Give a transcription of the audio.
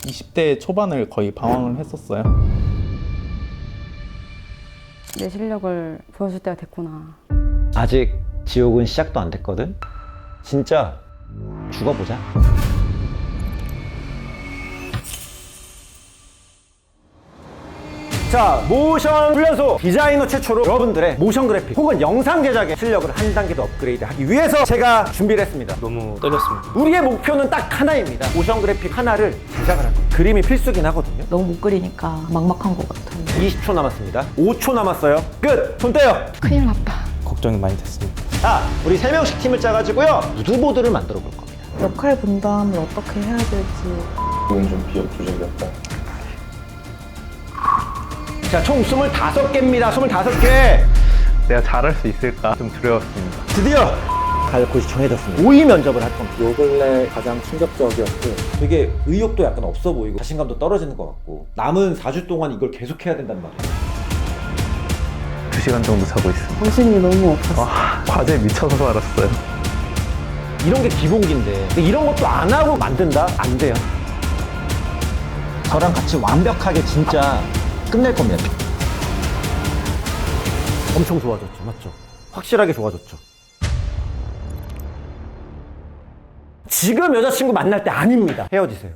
20대 초반을 거의 방황을 했었어요. 내 실력을 보여줄 때가 됐구나. 아직 지옥은 시작도 안 됐거든? 진짜 죽어보자. 자, 모션 훈련소 디자이너 최초로 여러분들의 모션 그래픽 혹은 영상 제작의 실력을 한 단계 더 업그레이드 하기 위해서 제가 준비를 했습니다. 너무 떨렸습니다. 우리의 목표는 딱 하나입니다. 모션 그래픽 하나를 제작을 할 거예요. 그림이 필수긴 하거든요. 너무 못 그리니까 막막한 것 같아요. 20초 남았습니다. 5초 남았어요. 끝! 손 떼요! 큰일 났다. 걱정이 많이 됐습니다. 자, 우리 3명씩 팀을 짜가지고요. 무드보드를 만들어 볼 겁니다. 역할 분담을 어떻게 해야 될지. 이건 좀 비협조적이었다. 자, 총 25개입니다. 25개. 내가 잘할 수 있을까 좀 두려웠습니다. 드디어 갈 곳이 정해졌습니다. 5위 면접을 할 겁니다. 요 근래 가장 충격적이었고 되게 의욕도 약간 없어 보이고 자신감도 떨어지는 것 같고 남은 4주 동안 이걸 계속해야 된단 말이에요. 2시간 정도 자고 있습니다. 정신이 너무 없었어요. 과제에 미쳐서 알았어요. 이런 게 기본기인데 근데 이런 것도 안 하고 만든다? 안 돼요. 저랑 같이 완벽하게 진짜 끝낼 겁니다. 엄청 좋아졌죠, 맞죠? 확실하게 좋아졌죠. 지금 여자친구 만날 때 아닙니다. 헤어지세요.